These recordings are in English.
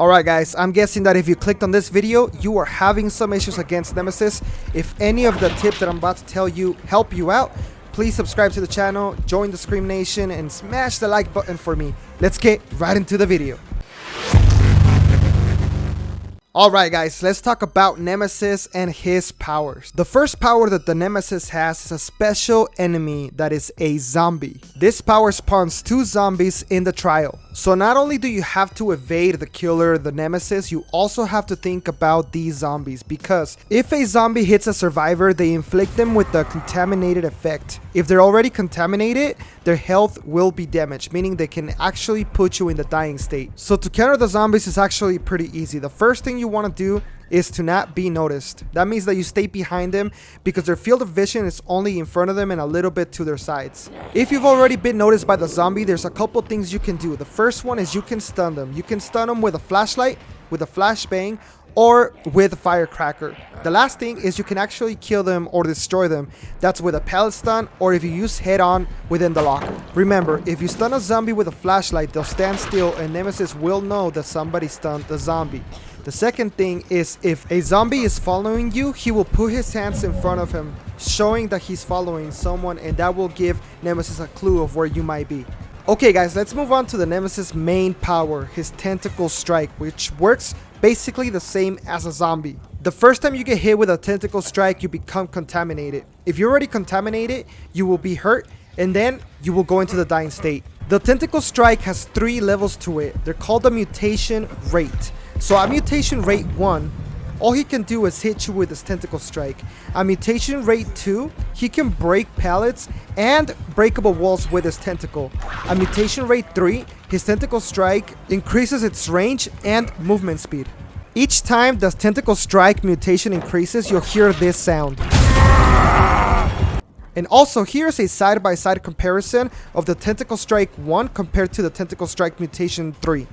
Alright guys, I'm guessing that if you clicked on this video, you are having some issues against Nemesis. If any of the tips that I'm about to tell you help you out, please subscribe to the channel, join the Scream Nation, and smash the like button for me. Let's get right into the video. Alright guys, let's talk about Nemesis and his powers. The first power that the Nemesis has is a special enemy that is a zombie. This power spawns 2 zombies in the trial. So not only do you have to evade the killer, the Nemesis, you also have to think about these zombies, because if a zombie hits a survivor, they inflict them with the contaminated effect. If they're already contaminated, their health will be damaged, meaning they can actually put you in the dying state. So to counter the zombies is actually pretty easy. The first thing you want to do is to not be noticed. That means that you stay behind them because their field of vision is only in front of them and a little bit to their sides. If you've already been noticed by the zombie, there's a couple things you can do. The first one is you can stun them. You can stun them with a flashlight, with a flashbang, or with a firecracker. The last thing is you can actually kill them or destroy them. That's with a pallet stun, or if you use head on within the locker. Remember, if you stun a zombie with a flashlight, they'll stand still and Nemesis will know that somebody stunned the zombie. The second thing is if a zombie is following you, he will put his hands in front of him, showing that he's following someone, and that will give Nemesis a clue of where you might be. Okay guys, let's move on to the Nemesis main power, his Tentacle Strike, which works basically the same as a zombie. The first time you get hit with a Tentacle Strike, you become contaminated. If you're already contaminated, you will be hurt, and then you will go into the dying state. The Tentacle Strike has 3 levels to it. They're called the mutation rate. So at mutation rate 1, all he can do is hit you with his Tentacle Strike. At mutation rate 2, he can break pallets and breakable walls with his tentacle. At mutation rate 3, his Tentacle Strike increases its range and movement speed. Each time the Tentacle Strike mutation increases, you'll hear this sound. And also, here's a side-by-side comparison of the Tentacle Strike 1 compared to the Tentacle Strike mutation 3.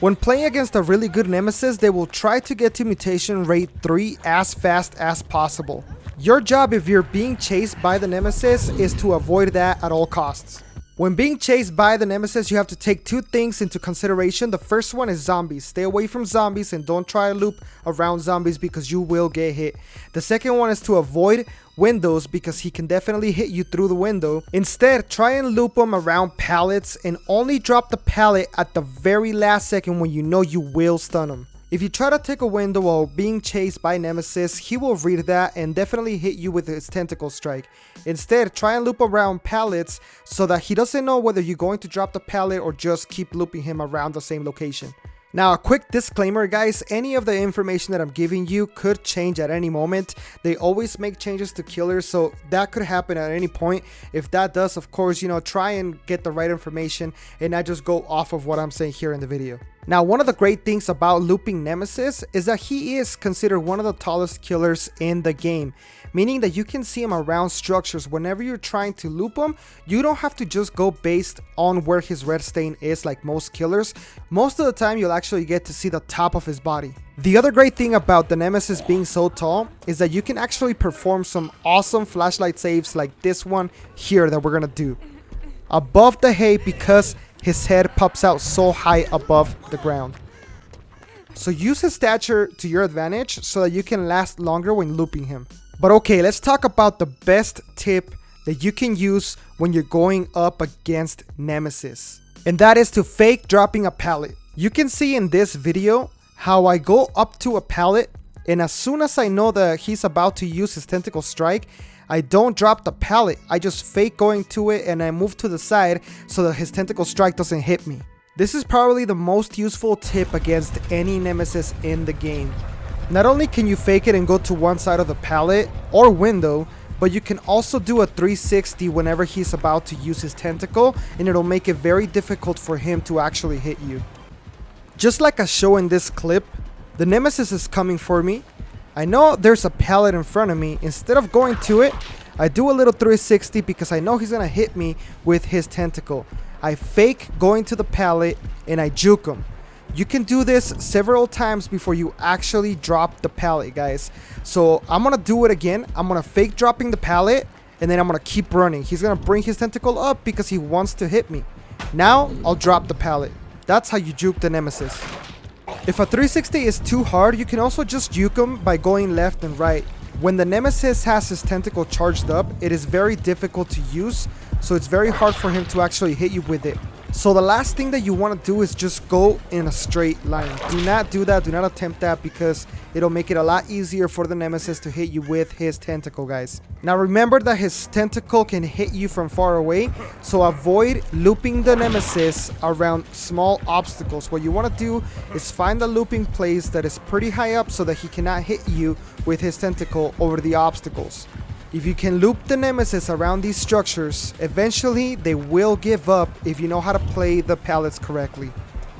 When playing against a really good Nemesis, they will try to get to mutation rate 3 as fast as possible. Your job if you're being chased by the Nemesis is to avoid that at all costs. When being chased by the Nemesis, you have to take 2 things into consideration. The first one is zombies. Stay away from zombies and don't try to loop around zombies because you will get hit. The second one is to avoid windows because he can definitely hit you through the window. Instead, try and loop him around pallets and only drop the pallet at the very last second when you know you will stun him. If you try to take a window while being chased by Nemesis, he will read that and definitely hit you with his Tentacle Strike. Instead, try and loop around pallets so that he doesn't know whether you're going to drop the pallet or just keep looping him around the same location. Now, a quick disclaimer guys, any of the information that I'm giving you could change at any moment. They always make changes to killers, so that could happen at any point. If that does, of course, try and get the right information and not just go off of what I'm saying here in the video. Now, one of the great things about looping Nemesis is that he is considered one of the tallest killers in the game, meaning that you can see him around structures. Whenever you're trying to loop him, you don't have to just go based on where his red stain is like most killers. Most of the time, you'll actually get to see the top of his body. The other great thing about the Nemesis being so tall is that you can actually perform some awesome flashlight saves like this one here that we're gonna do. Above the hay because his head pops out so high above the ground. So use his stature to your advantage so that you can last longer when looping him. But okay, let's talk about the best tip that you can use when you're going up against Nemesis. And that is to fake dropping a pallet. You can see in this video how I go up to a pallet, and as soon as I know that he's about to use his Tentacle Strike, I don't drop the pallet. I just fake going to it and I move to the side so that his Tentacle Strike doesn't hit me. This is probably the most useful tip against any Nemesis in the game. Not only can you fake it and go to one side of the pallet or window, but you can also do a 360 whenever he's about to use his tentacle, and it'll make it very difficult for him to actually hit you. Just like I show in this clip, the Nemesis is coming for me. I know there's a pallet in front of me. Instead of going to it, I do a little 360 because I know he's gonna hit me with his tentacle. I fake going to the pallet and I juke him. You can do this several times before you actually drop the pallet, guys. So I'm gonna do it again. I'm gonna fake dropping the pallet, and then I'm gonna keep running. He's gonna bring his tentacle up because he wants to hit me. Now I'll drop the pallet. That's how you juke the Nemesis. If a 360 is too hard, you can also just juke him by going left and right. When the Nemesis has his tentacle charged up, it is very difficult to use, so it's very hard for him to actually hit you with it. So the last thing that you want to do is just go in a straight line. Do not do that. Do not attempt that because it'll make it a lot easier for the Nemesis to hit you with his tentacle, guys. Now remember that his tentacle can hit you from far away, so avoid looping the Nemesis around small obstacles. What you want to do is find a looping place that is pretty high up so that he cannot hit you with his tentacle over the obstacles. If you can loop the Nemesis around these structures, eventually they will give up if you know how to play the pallets correctly.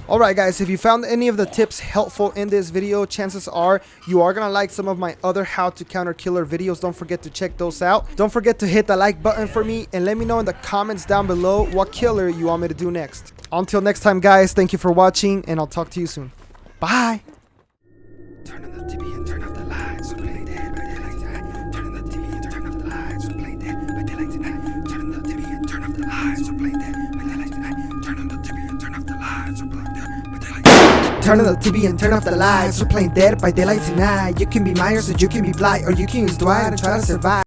Alright guys, if you found any of the tips helpful in this video, chances are you are gonna like some of my other how to counter killer videos. Don't forget to check those out. Don't forget to hit the like button for me and let me know in the comments down below what killer you want me to do next. Until next time guys, thank you for watching and I'll talk to you soon. Bye! Turn on the TV and turn off the lights. Turn on the TV and turn off the lights. Turn on the TV and turn off the lights. Turn on the TV and turn off the lights. Turn on the TV and turn off the lights. We're playing Dead by Daylight tonight. You can be Myers or you can be Blight, or you can use Dwight and try to survive.